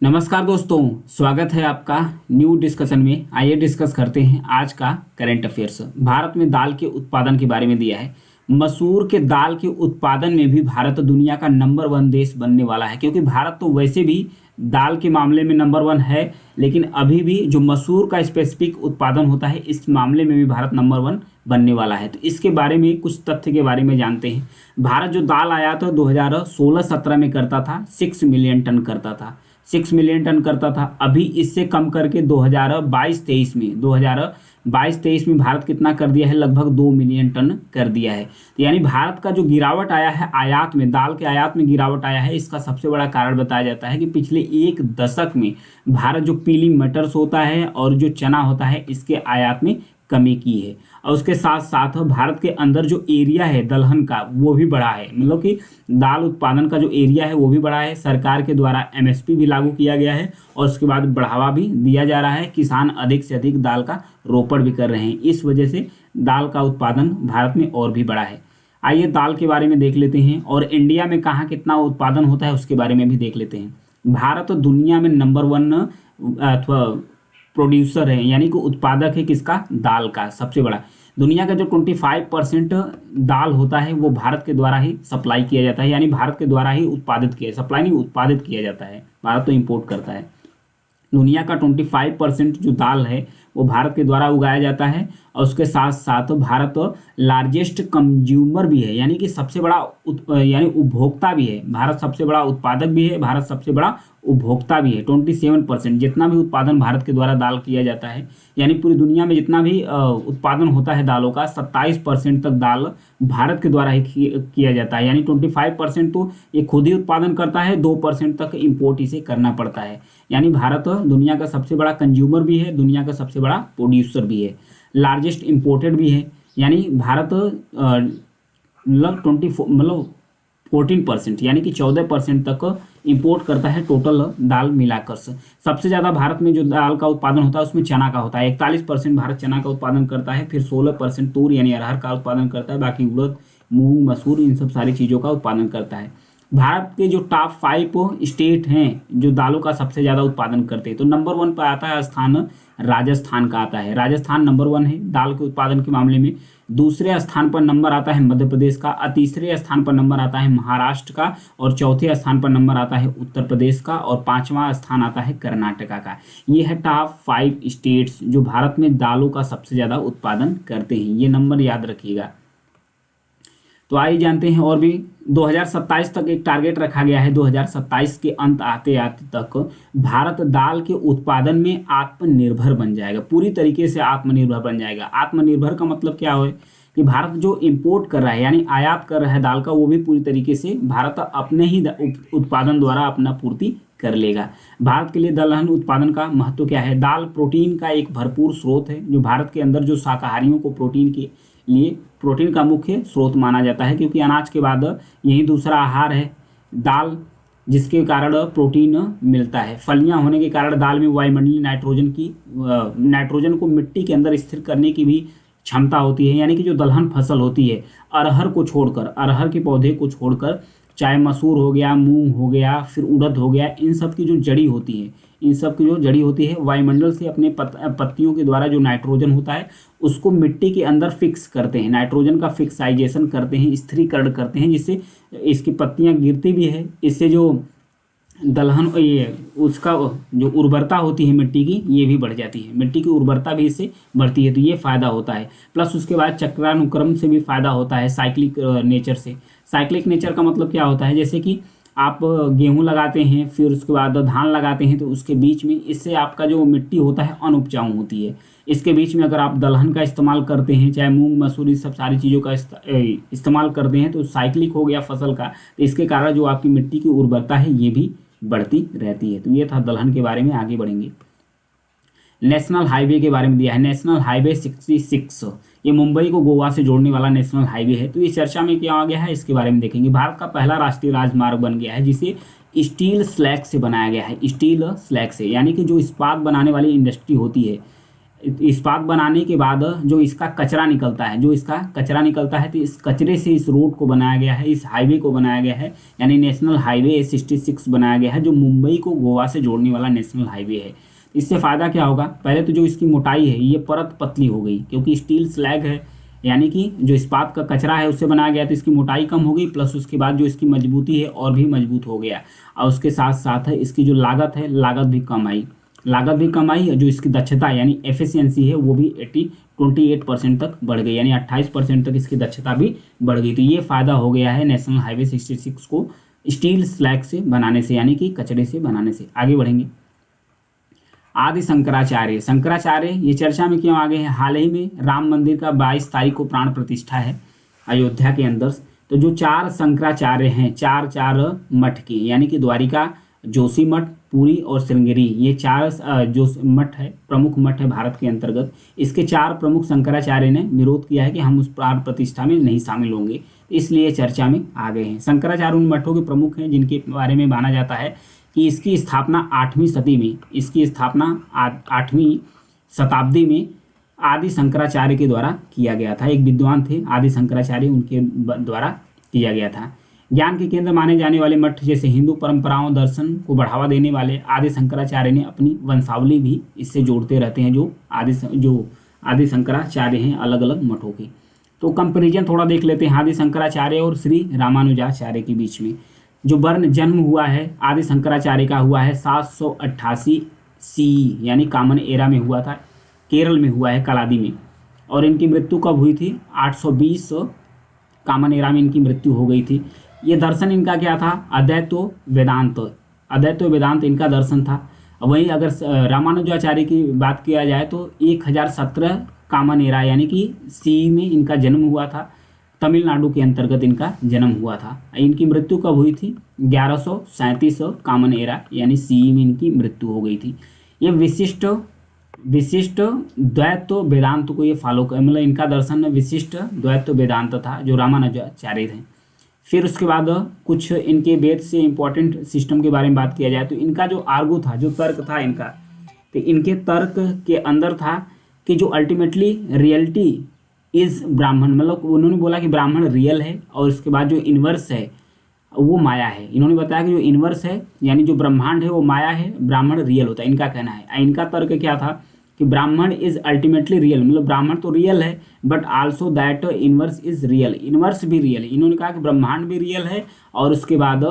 नमस्कार दोस्तों, स्वागत है आपका न्यू डिस्कशन में। आइए डिस्कस करते हैं आज का करंट अफेयर्स। भारत में दाल के उत्पादन के बारे में दिया है। मसूर के दाल के उत्पादन में भी भारत दुनिया का नंबर 1 देश बनने वाला है, क्योंकि भारत तो वैसे भी दाल के मामले में नंबर 1 है, लेकिन अभी भी जो मसूर का स्पेसिफिक उत्पादन होता है इस मामले में भी भारत नंबर 1 बनने वाला है। तो इसके बारे में कुछ तथ्य के बारे में जानते हैं। भारत जो दाल आयात 2016-17 में करता था 6 मिलियन टन करता था, 6 मिलियन टन करता था। अभी इससे कम करके 2022-23 में भारत कितना कर दिया है? लगभग 2 मिलियन टन कर दिया है। तो यानी भारत का जो गिरावट आया है आयात में, दाल के आयात में गिरावट आया है, इसका सबसे बड़ा कारण बताया जाता है कि पिछले एक दशक में भारत जो पीली मटर्स होता है और जो चना होता है इसके आयात में कमी की है। और उसके साथ साथ भारत के अंदर जो एरिया है दलहन का वो भी बढ़ा है, मतलब कि दाल उत्पादन का जो एरिया है वो भी बढ़ा है। सरकार के द्वारा एमएसपी भी लागू किया गया है और उसके बाद बढ़ावा भी दिया जा रहा है। किसान अधिक से अधिक दाल का रोपण भी कर रहे हैं, इस वजह से दाल का उत्पादन भारत में और भी बढ़ा है। आइए दाल के बारे में देख लेते हैं और इंडिया में कहाँ कितना उत्पादन होता है उसके बारे में भी देख लेते हैं। भारत दुनिया में नंबर 1 अथवा प्रोड्यूसर है, यानी कि उत्पादक है किसका? दाल का सबसे बड़ा। दुनिया का जो 25% दाल होता है वो भारत के द्वारा ही सप्लाई किया जाता है, यानी भारत के द्वारा ही उत्पादित किया, सप्लाई नहीं उत्पादित किया जाता है। भारत तो इंपोर्ट करता है। दुनिया का 25% जो दाल है वो भारत के द्वारा उगाया जाता है और उसके साथ साथ भारत लार्जेस्ट कंज्यूमर भी है, यानी कि सबसे बड़ा यानी उपभोक्ता भी है। भारत सबसे बड़ा उत्पादक भी है, भारत सबसे बड़ा उपभोक्ता भी है। 27% जितना भी उत्पादन भारत के द्वारा दाल किया जाता है, यानी पूरी दुनिया में जितना भी उत्पादन होता है दालों का 27% तक दाल भारत के द्वारा ही किया जाता है। यानी 25% तो ये खुद ही उत्पादन करता है, 2% तक इम्पोर्ट इसे करना पड़ता है। यानी भारत दुनिया का सबसे बड़ा कंज्यूमर भी है, दुनिया का सबसे बड़ा प्रोड्यूसर भी है, लार्जेस्ट इम्पोर्टेड भी है। यानी भारत मतलब 14% यानी कि 14% तक इंपोर्ट करता है टोटल दाल मिलाकर से। सबसे ज़्यादा भारत में जो दाल का उत्पादन होता है उसमें चना का होता है। 41% भारत चना का उत्पादन करता है, फिर 16% तूर यानी अरहर का उत्पादन करता है, बाकी उड़द, मूंग, मसूर इन सब सारी चीज़ों का उत्पादन करता है। भारत के जो टॉप 5 स्टेट हैं जो दालों का सबसे ज़्यादा उत्पादन करते हैं, तो नंबर 1 पर आता है स्थान राजस्थान का आता है। राजस्थान नंबर 1 है दाल के उत्पादन के मामले में। दूसरे स्थान पर नंबर आता है मध्य प्रदेश का, तीसरे स्थान पर नंबर आता है महाराष्ट्र का, और चौथे स्थान पर नंबर आता है उत्तर प्रदेश का, और 5वां स्थान आता है कर्नाटका का। ये है टॉप 5 स्टेट्स जो भारत में दालों का सबसे ज़्यादा उत्पादन करते हैं। ये नंबर याद रखिएगा। तो आइए जानते हैं और भी। 2027 तक एक टारगेट रखा गया है। 2027 के अंत आते आते तक भारत दाल के उत्पादन में आत्मनिर्भर बन जाएगा, पूरी तरीके से आत्मनिर्भर बन जाएगा। आत्मनिर्भर का मतलब क्या है कि भारत जो इंपोर्ट कर रहा है यानी आयात कर रहा है दाल का, वो भी पूरी तरीके से भारत अपने ही उत्पादन द्वारा अपना पूर्ति कर लेगा। भारत के लिए दलहन उत्पादन का महत्व क्या है? दाल प्रोटीन का एक भरपूर स्रोत है, जो भारत के अंदर जो शाकाहारियों को प्रोटीन के लिए प्रोटीन का मुख्य स्रोत माना जाता है, क्योंकि अनाज के बाद यही दूसरा आहार है दाल, जिसके कारण प्रोटीन मिलता है। फलियां होने के कारण दाल में वायुमंडलीय नाइट्रोजन को मिट्टी के अंदर स्थिर करने की भी क्षमता होती है। यानी कि जो दलहन फसल होती है, अरहर को छोड़कर, अरहर के पौधे को छोड़कर, चाहे मसूर हो गया, मूंग हो गया, फिर उड़द हो गया, इन सब की जो जड़ी होती है, इन सब की जो जड़ी होती है वायुमंडल से अपने पत्तियों के द्वारा जो नाइट्रोजन होता है उसको मिट्टी के अंदर फिक्स करते हैं, नाइट्रोजन का फिक्साइजेशन करते हैं, स्थिरीकरण करते हैं, जिससे इसकी पत्तियां गिरती भी है। इससे जो दलहन ये उसका जो उर्वरता होती है मिट्टी की, ये भी बढ़ जाती है, मिट्टी की उर्वरता भी इससे बढ़ती है। तो ये फ़ायदा होता है। प्लस उसके बाद चक्रानुक्रम से भी फ़ायदा होता है, साइक्लिक नेचर से। साइक्लिक नेचर का मतलब क्या होता है? जैसे कि आप गेहूं लगाते हैं, फिर उसके बाद धान लगाते हैं, तो उसके बीच में इससे आपका जो मिट्टी होता है अनउपजाऊ होती है। इसके बीच में अगर आप दलहन का इस्तेमाल करते हैं, चाहे मूंग मसूरी सब सारी चीज़ों का इस्तेमाल करते हैं, तो साइक्लिक हो गया फसल का। तो इसके कारण जो आपकी मिट्टी की उर्वरता है ये भी बढ़ती रहती है। तो ये था दलहन के बारे में। आगे बढ़ेंगे। नेशनल हाईवे के बारे में दिया है। नेशनल हाईवे 66 ये मुंबई को गोवा से जोड़ने वाला नेशनल हाईवे है। तो ये चर्चा में क्या आ गया है इसके बारे में देखेंगे। भारत का पहला राष्ट्रीय राजमार्ग बन गया है, जिसे स्टील स्लैग से बनाया गया है। स्टील स्लैग से यानी कि जो इस्पात बनाने वाली इंडस्ट्री होती है, इस्पात बनाने के बाद जो इसका कचरा निकलता है, तो इस कचरे से इस रोड को बनाया गया है, इस हाईवे को बनाया गया है, यानी नेशनल हाईवे 66 बनाया गया है, जो मुंबई को गोवा से जोड़ने वाला नेशनल हाईवे है। इससे फ़ायदा क्या होगा, पहले तो जो इसकी मोटाई है ये परत पतली हो गई, क्योंकि स्टील स्लैग है, यानी कि जो इस्पात का कचरा है उससे बनाया गया, तो इसकी मोटाई कम हो गई, प्लस उसके बाद जो इसकी मजबूती है और भी मजबूत हो गया, और उसके साथ साथ इसकी जो लागत भी कम आई, जो इसकी दक्षता यानी एफिशिएंसी है वो भी 28% तक बढ़ गई, यानी 28% तक इसकी दक्षता भी बढ़ गई। तो ये फ़ायदा हो गया है नेशनल हाईवे 66 को स्टील स्लैग से बनाने से, यानी कि कचरे से बनाने से। आगे बढ़ेंगे। आदि शंकराचार्य ये चर्चा में क्यों आ गए हैं, हाल ही में राम मंदिर का 22 तारीख को प्राण प्रतिष्ठा है अयोध्या के अंदर। तो जो 4 शंकराचार्य हैं, चार मठ के, यानी कि द्वारिका, जोशी मठ, पुरी और श्रृंगेरी, ये 4 जो मठ है, प्रमुख मठ है भारत के अंतर्गत, इसके 4 प्रमुख शंकराचार्य ने विरोध किया है कि हम उस प्राण प्रतिष्ठा में नहीं शामिल होंगे, इसलिए चर्चा में आ गए हैं। शंकराचार्य उन मठों के प्रमुख हैं जिनके बारे में माना जाता है कि इसकी स्थापना 8वीं सदी में, 8वीं शताब्दी में आदि शंकराचार्य के द्वारा किया गया था। एक विद्वान थे आदि शंकराचार्य, उनके द्वारा किया गया था। ज्ञान के केंद्र माने जाने वाले मठ जैसे हिंदू परंपराओं, दर्शन को बढ़ावा देने वाले आदि शंकराचार्य ने अपनी वंशावली भी इससे जोड़ते रहते हैं, जो आदि शंकराचार्य हैं अलग अलग मठों की। तो कंपेरिजन थोड़ा देख लेते हैं आदि शंकराचार्य और श्री रामानुजाचार्य के बीच में। जो वर्ण जन्म हुआ है आदि शंकराचार्य का हुआ है 788 CE, यानी कॉमन एरा में हुआ था, केरल में हुआ है, कलादी में। और इनकी मृत्यु कब हुई थी, 820 कॉमन एरा में इनकी मृत्यु हो गई थी। ये दर्शन इनका क्या था, अद्वैत वेदांत इनका दर्शन था। वहीं अगर रामानुजाचार्य की बात किया जाए तो 1017 कॉमन एरा यानी कि CE में इनका जन्म हुआ था, तमिलनाडु के अंतर्गत इनका जन्म हुआ था। इनकी मृत्यु कब हुई थी, 1137 कॉमन एरा यानी CE में इनकी मृत्यु हो गई थी। ये विशिष्ट द्वैत वेदांत को ये फॉलो कर, मतलब इनका दर्शन विशिष्ट द्वैत वेदांत था जो रामानुजाचार्य थे। फिर उसके बाद कुछ इनके वेद से इंपॉर्टेंट सिस्टम के बारे में बात किया जाए तो इनका जो आर्गू था, जो तर्क था इनका, तो इनके तर्क के अंदर था कि जो अल्टीमेटली रियलिटी इज ब्राह्मण, मतलब उन्होंने बोला कि ब्राह्मण रियल है और इसके बाद जो इन्वर्स है वो माया है। इन्होंने बताया कि जो इन्वर्स है यानी जो ब्रह्मांड है वो माया है, ब्राह्मण रियल होता है, इनका कहना है। इनका तर्क क्या था कि ब्राह्मण इज अल्टीमेटली रियल, मतलब ब्राह्मण तो रियल है but also that inverse is real, inverse भी रियल है। इन्होंने कहा कि ब्रह्मांड भी रियल है और उसके बाद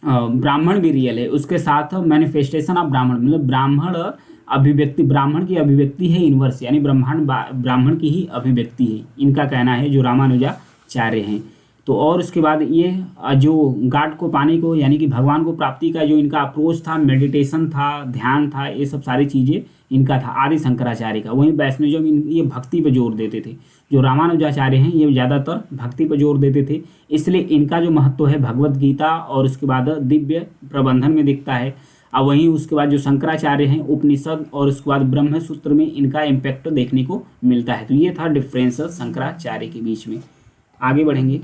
ब्राह्मण भी रियल है, उसके साथ मैनिफेस्टेशन ऑफ ब्राह्मण, मतलब ब्राह्मण की अभिव्यक्ति है इन्वर्स, यानी ब्राह्मण की ही अभिव्यक्ति है, इनका कहना है जो रामानुजाचार्य हैं। तो और उसके बाद ये जो गॉड को पाने को यानी कि भगवान को प्राप्ति का जो इनका अप्रोच था, मेडिटेशन था, ध्यान था, ये सब सारी चीज़ें इनका था आदि शंकराचार्य का। वहीं वैष्णविज्म ये भक्ति पर जोर देते थे, जो रामानुजाचार्य हैं ये ज़्यादातर भक्ति पर जोर देते थे, इसलिए इनका जो महत्व है भगवत गीता और उसके बाद दिव्य प्रबंधन में दिखता है। और वहीं उसके बाद जो शंकराचार्य हैं उपनिषद और उसके बाद ब्रह्म सूत्र में इनका इम्पैक्ट देखने को मिलता है। तो ये था डिफरेंस शंकराचार्य के बीच में। आगे बढ़ेंगे,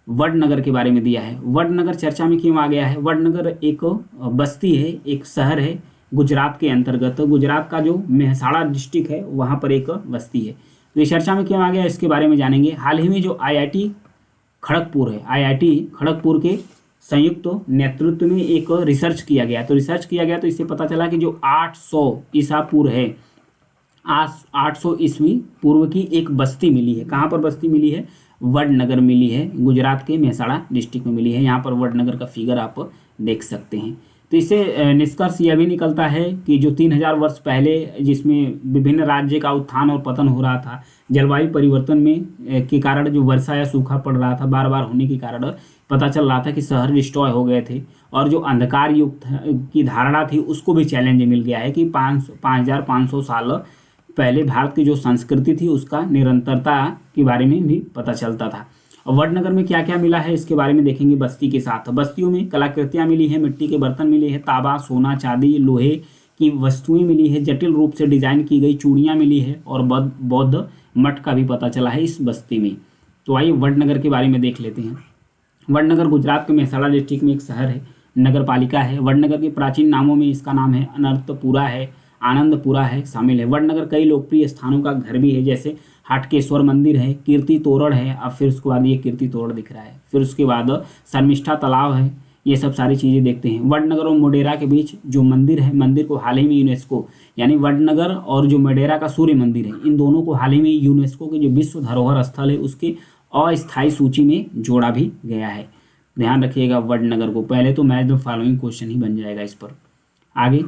वडनगर के बारे में दिया है। वडनगर चर्चा में क्यों आ गया है, वडनगर एक बस्ती है, एक शहर है गुजरात के अंतर्गत। गुजरात का जो मेहसाणा डिस्ट्रिक्ट है वहाँ पर एक बस्ती है, तो ये चर्चा में क्यों आ गया इसके बारे में जानेंगे। हाल ही में जो IIT खड़गपुर है, IIT खड़गपुर के संयुक्त नेतृत्व में एक रिसर्च किया गया, तो इससे पता चला कि जो 800 ईसा पूर्व है, 800 ईस्वी पूर्व की एक बस्ती मिली है। कहाँ पर बस्ती मिली है, वडनगर मिली है, गुजरात के मेहसाणा डिस्ट्रिक्ट में मिली है। यहाँ पर वडनगर का फिगर आप देख सकते हैं। तो इससे निष्कर्ष यह भी निकलता है कि जो 3000 वर्ष पहले जिसमें विभिन्न राज्य का उत्थान और पतन हो रहा था, जलवायु परिवर्तन में के कारण जो वर्षा या सूखा पड़ रहा था बार बार होने के कारण पता चल रहा था कि शहर डिस्ट्रॉय हो गए थे, और जो अंधकार युग की धारणा थी उसको भी चैलेंज मिल गया है कि 5500 साल पहले भारत की जो संस्कृति थी उसका निरंतरता के बारे में भी पता चलता था। और वडनगर में क्या क्या मिला है इसके बारे में देखेंगे बस्ती के साथ। बस्तियों में कलाकृतियाँ मिली है, मिट्टी के बर्तन मिले हैं, तांबा, सोना, चांदी, लोहे की वस्तुएं मिली है, जटिल रूप से डिजाइन की गई चूड़ियाँ मिली है, और बौद्ध मठ का भी पता चला है इस बस्ती में। तो आइए वडनगर के बारे में देख लेते हैं। वडनगर गुजरात के मेहसाणा डिस्ट्रिक्ट में एक शहर है, नगर पालिका है। वडनगर के प्राचीन नामों में इसका नाम है अनर्थपुरा है, आनंदपुरा है शामिल है। वडनगर कई लोकप्रिय स्थानों का घर भी है, जैसे हाटकेश्वर मंदिर है, कीर्ति तोरण है, अब फिर उसके बाद ये कीर्ति तोरण दिख रहा है, फिर उसके बाद शर्मिष्ठा तालाब है। ये सब सारी चीज़ें देखते हैं। वडनगर और मोढेरा के बीच जो मंदिर है, मंदिर को हाल ही में यूनेस्को यानी वडनगर और जो मोढेरा का सूर्य मंदिर है, इन दोनों को हाल ही में यूनेस्को के जो विश्व धरोहर स्थल है उसके अस्थायी सूची में जोड़ा भी गया है। ध्यान रखिएगा वडनगर को। पहले तो मैच द फॉलोइंग क्वेश्चन ही बन जाएगा इस पर। आगे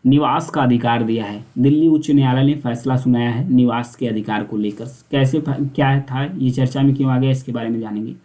निवास का अधिकार दिया है। दिल्ली उच्च न्यायालय ने फैसला सुनाया है निवास के अधिकार को लेकर। कैसे क्या था ये चर्चा में क्यों आ गया, इसके बारे में जानेंगे।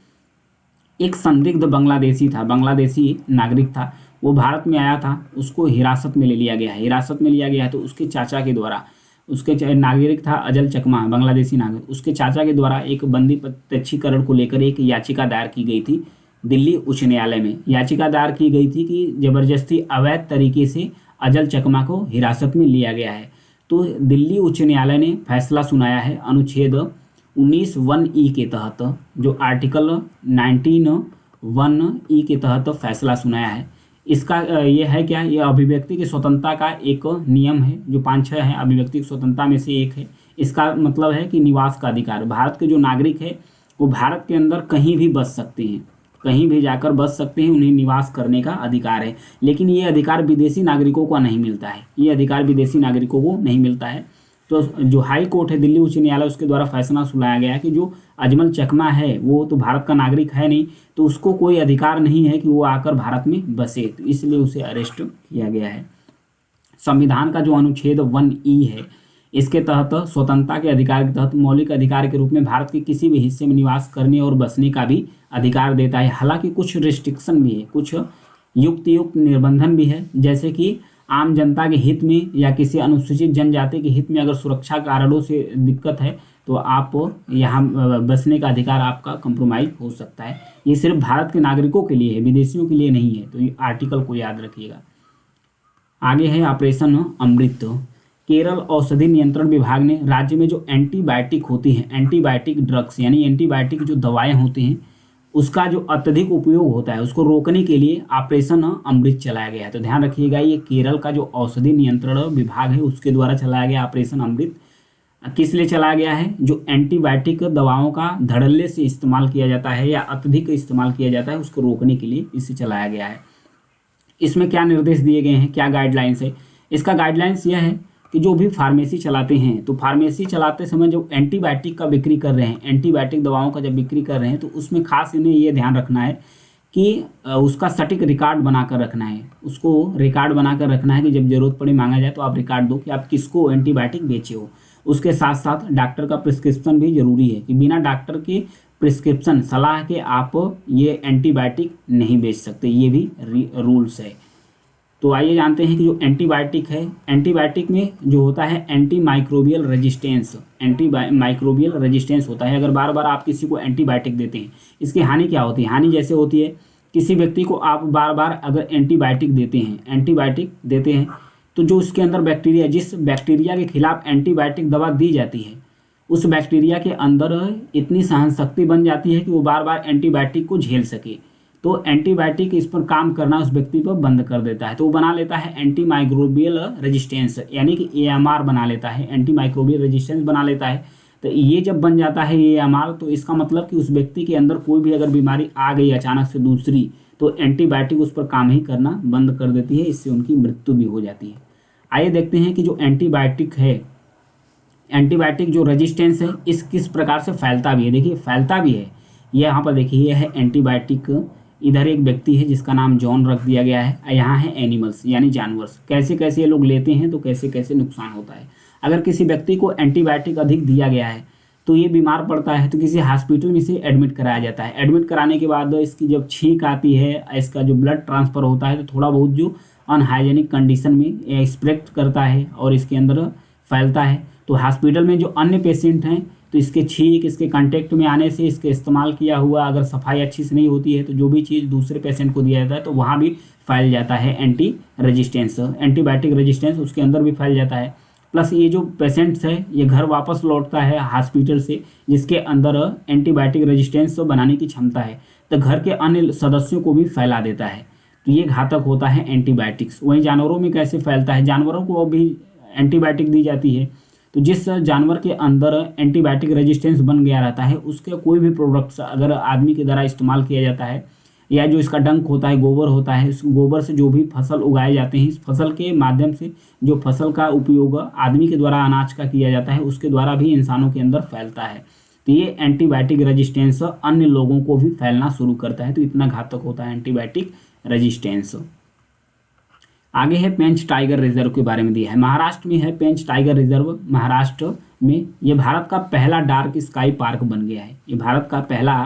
एक संदिग्ध बांग्लादेशी था, बांग्लादेशी नागरिक था, वो भारत में आया था, उसको हिरासत में ले लिया गया है। हिरासत में लिया गया है तो उसके चाचा के द्वारा, उसके नागरिक था अजल चकमा, बांग्लादेशी नागरिक, उसके चाचा के द्वारा एक बंदी प्रत्यक्षीकरण को लेकर एक याचिका दायर की गई थी दिल्ली उच्च न्यायालय में। याचिका दायर की गई थी कि जबरदस्ती अवैध तरीके से अजल चकमा को हिरासत में लिया गया है। तो दिल्ली उच्च न्यायालय ने फैसला सुनाया है अनुच्छेद 19(1)(e) के तहत, जो आर्टिकल 19(1)(e) के तहत फैसला सुनाया है। इसका ये है क्या, ये अभिव्यक्ति की स्वतंत्रता का एक नियम है, जो 5-6 है, अभिव्यक्ति की स्वतंत्रता में से एक है। इसका मतलब है कि निवास का अधिकार, भारत के जो नागरिक है वो भारत के अंदर कहीं भी बस सकते हैं, कहीं भी जाकर बस सकते हैं, उन्हें निवास करने का अधिकार है। लेकिन ये अधिकार विदेशी नागरिकों को नहीं मिलता है, ये अधिकार विदेशी नागरिकों को नहीं मिलता है। तो जो हाई कोर्ट है दिल्ली उच्च न्यायालय, उसके द्वारा फैसला सुनाया गया कि जो अजमल चकमा है वो तो भारत का नागरिक है नहीं, तो उसको कोई अधिकार नहीं है कि वो आकर भारत में बसे, तो इसलिए उसे अरेस्ट किया गया है। संविधान का जो अनुच्छेद 1(e) है, इसके तहत स्वतंत्रता के अधिकार के तहत मौलिक अधिकार के रूप में भारत के किसी भी हिस्से में निवास करने और बसने का भी अधिकार देता है। हालांकि कुछ रिस्ट्रिक्शन भी है, कुछ युक्त निर्बंधन भी है, जैसे कि आम जनता के हित में या किसी अनुसूचित जनजाति के हित में अगर सुरक्षा कारणों से दिक्कत है तो आप यहाँ बसने का अधिकार आपका कंप्रोमाइज हो सकता है। ये सिर्फ भारत के नागरिकों के लिए है, विदेशियों के लिए नहीं है, तो ये आर्टिकल को याद रखिएगा। आगे है ऑपरेशन अमृत। केरल औषधि नियंत्रण विभाग ने राज्य में जो एंटीबायोटिक होती हैं, एंटीबायोटिक ड्रग्स यानी एंटीबायोटिक जो दवाएं होती हैं, उसका जो अत्यधिक उपयोग होता है उसको रोकने के लिए ऑपरेशन अमृत चलाया गया है। तो ध्यान रखिएगा, ये केरल का जो औषधि नियंत्रण विभाग है उसके द्वारा चलाया गया ऑपरेशन अमृत। किस लिए चलाया गया है, जो एंटीबायोटिक दवाओं का धड़ल्ले से इस्तेमाल किया जाता है या अत्यधिक इस्तेमाल किया जाता है, उसको रोकने के लिए इसे चलाया गया है। इसमें क्या निर्देश दिए गए हैं, क्या गाइडलाइंस है। इसका गाइडलाइंस यह है कि जो भी फार्मेसी चलाते हैं, तो फार्मेसी चलाते समय जो एंटीबायोटिक का बिक्री कर रहे हैं, एंटीबायोटिक दवाओं का जब बिक्री कर रहे हैं, तो उसमें खास इन्हें ये ध्यान रखना है कि उसका सटीक रिकॉर्ड बनाकर रखना है, उसको रिकॉर्ड बनाकर रखना है कि जब जरूरत पड़े मांगा जाए तो आप रिकॉर्ड दो कि आप किसको एंटीबायोटिक बेचे हो। उसके साथ साथ डॉक्टर का प्रिस्क्रिप्शन भी जरूरी है कि बिना डॉक्टर के प्रिस्क्रिप्शन सलाह के आप ये एंटीबायोटिक नहीं बेच सकते, ये भी रूल्स है। तो आइए जानते हैं कि जो एंटीबायोटिक है, एंटीबायोटिक में जो होता है anti microbial resistance, anti microbial resistance होता है। अगर बार बार आप किसी को एंटीबायोटिक देते हैं, इसकी हानि क्या होती है, हानि जैसे होती है किसी व्यक्ति को आप बार बार अगर एंटीबायोटिक देते हैं तो जो उसके अंदर बैक्टीरिया, जिस बैक्टीरिया के खिलाफ एंटीबायोटिक दवा दी जाती है, उस बैक्टीरिया के अंदर इतनी सहन शक्ति बन जाती है कि वो बार बार एंटीबायोटिक को झेल सके। तो एंटीबायोटिक इस पर काम करना उस व्यक्ति पर बंद कर देता है, तो वो बना लेता है एंटी माइक्रोबियल रेजिस्टेंस, यानी कि AMR बना लेता है, एंटी माइक्रोबियल रेजिस्टेंस बना लेता है। तो ये जब बन जाता है AMR, तो इसका मतलब कि उस व्यक्ति के अंदर कोई भी अगर बीमारी आ गई अचानक से दूसरी, तो एंटीबायोटिक उस पर काम ही करना बंद कर देती है, इससे उनकी मृत्यु भी हो जाती है। आइए देखते हैं कि जो एंटीबायोटिक है, एंटीबायोटिक जो रेजिस्टेंस है इस किस प्रकार से फैलता भी है। देखिए फैलता भी है, ये यहाँ पर देखिए ये है एंटीबायोटिक, इधर एक व्यक्ति है जिसका नाम जॉन रख दिया गया है, यहाँ है एनिमल्स यानी जानवर, कैसे कैसे ये लोग लेते हैं तो कैसे कैसे नुकसान होता है। अगर किसी व्यक्ति को एंटीबायोटिक अधिक दिया गया है तो ये बीमार पड़ता है, तो किसी हॉस्पिटल में इसे एडमिट कराया जाता है। एडमिट कराने के बाद इसकी जब छींक आती है, इसका जो ब्लड ट्रांसफ़र होता है, तो थोड़ा बहुत जो अनहाइजेनिक कंडीशन में स्प्रेड करता है और इसके अंदर फैलता है। तो हॉस्पिटल में जो अन्य पेशेंट हैं, तो इसके छींक, इसके कांटेक्ट में आने से, इसके इस्तेमाल किया हुआ अगर सफाई अच्छी से नहीं होती है, तो जो भी चीज़ दूसरे पेशेंट को दिया जाता है तो वहाँ भी फैल जाता है एंटीबायोटिक रेजिस्टेंस उसके अंदर भी फैल जाता है। प्लस ये जो पेशेंट्स है ये घर वापस लौटता है हॉस्पिटल से जिसके अंदर एंटीबायोटिक रेजिस्टेंस बनाने की क्षमता है, तो घर के अन्य सदस्यों को भी फैला देता है। तो ये घातक होता है एंटीबायोटिक्स। वहीं जानवरों में कैसे फैलता है, जानवरों को भी एंटीबायोटिक दी जाती है। तो जिस जानवर के अंदर एंटीबायोटिक रेजिस्टेंस बन गया रहता है, उसके कोई भी प्रोडक्ट्स अगर आदमी के द्वारा इस्तेमाल किया जाता है, या जो इसका डंक होता है, गोबर होता है, इस गोबर से जो भी फसल उगाए जाते हैं, इस फसल के माध्यम से जो फसल का उपयोग आदमी के द्वारा अनाज का किया जाता है, उसके द्वारा भी इंसानों के अंदर फैलता है। तो ये एंटीबायोटिक रेजिस्टेंस अन्य लोगों को भी फैलना शुरू करता है। तो इतना घातक होता है एंटीबायोटिक रेजिस्टेंस। आगे है पेंच टाइगर रिजर्व के बारे में दिया है। महाराष्ट्र में है पेंच टाइगर रिजर्व। महाराष्ट्र में ये भारत का पहला डार्क स्काई पार्क बन गया है। ये भारत का पहला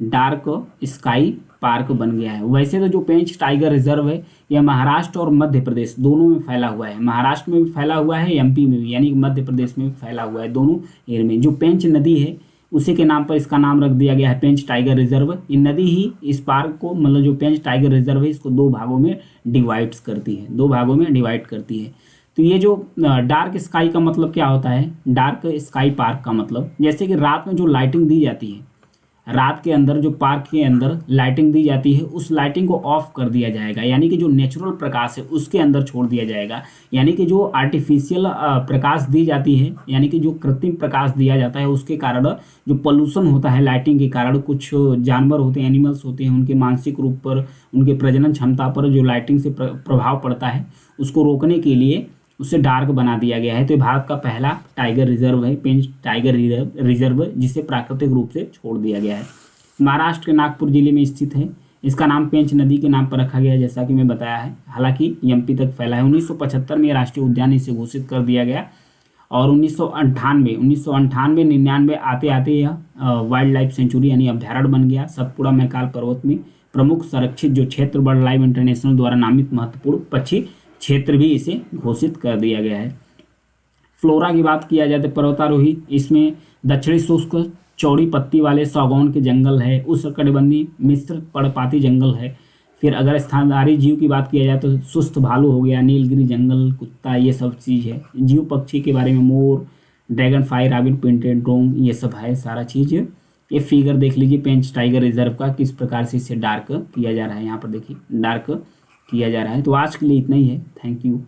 डार्क स्काई पार्क बन गया है। वैसे तो जो पेंच टाइगर रिजर्व है यह महाराष्ट्र और मध्य प्रदेश दोनों में फैला हुआ है। महाराष्ट्र में भी फैला हुआ है, एमपी में भी, यानी कि मध्य प्रदेश में भी फैला हुआ है, दोनों एरिया में। जो पेंच नदी है उसी के नाम पर इसका नाम रख दिया गया है पेंच टाइगर रिजर्व। ये नदी ही इस पार्क को, मतलब जो पेंच टाइगर रिजर्व है, इसको दो भागों में डिवाइड्स करती है, दो भागों में डिवाइड करती है। तो ये जो डार्क स्काई का मतलब क्या होता है, डार्क स्काई पार्क का मतलब जैसे कि रात में जो लाइटिंग दी जाती है, रात के अंदर जो पार्क के अंदर लाइटिंग दी जाती है, उस लाइटिंग को ऑफ कर दिया जाएगा, यानी कि जो नेचुरल प्रकाश है उसके अंदर छोड़ दिया जाएगा। यानी कि जो आर्टिफिशियल प्रकाश दी जाती है, यानी कि जो कृत्रिम प्रकाश दिया जाता है, उसके कारण जो पोल्यूशन होता है लाइटिंग के कारण, कुछ जानवर होते हैं, एनिमल्स होते हैं, उनके मानसिक रूप पर, उनके प्रजनन क्षमता पर जो लाइटिंग से प्रभाव पड़ता है, उसको रोकने के लिए उसे डार्क बना दिया गया है। तो ये भारत का पहला टाइगर रिजर्व है, पेंच टाइगर रिजर्व, जिसे प्राकृतिक रूप से छोड़ दिया गया है। महाराष्ट्र के नागपुर जिले में स्थित है। इसका नाम पेंच नदी के नाम पर रखा गया है, जैसा कि मैं बताया है। हालांकि एमपी तक फैला है। 1975 में राष्ट्रीय उद्यान इसे घोषित कर दिया गया और 1998 99 आते आते यह वाइल्ड लाइफ सेंचुरी यानी अभ्यारण्य बन गया। सतपुड़ा मैकाल पर्वत में प्रमुख संरक्षित जो क्षेत्र बर्ड लाइफ इंटरनेशनल द्वारा नामित महत्वपूर्ण पक्षी क्षेत्र भी इसे घोषित कर दिया गया है। फ्लोरा की बात किया जाए तो पर्वतारोही, इसमें दक्षिणी शुष्क चौड़ी पत्ती वाले सागौन के जंगल है, उष्णकटिबंधीय मिश्र पर्णपाती जंगल है। फिर अगर स्थानधारी जीव की बात किया जाए तो सुस्त भालू हो गया, नीलगिरी जंगल कुत्ता, ये सब चीज़ है। जीव पक्षी के बारे में मोर, dragon fly, robin, painted drone, ये सब है सारा चीज़। ये फिगर देख लीजिए पेंच टाइगर रिजर्व का, किस प्रकार से इसे डार्क किया जा रहा है। यहाँ पर देखिए डार्क किया जा रहा है। तो आज के लिए इतना ही है। Thank you.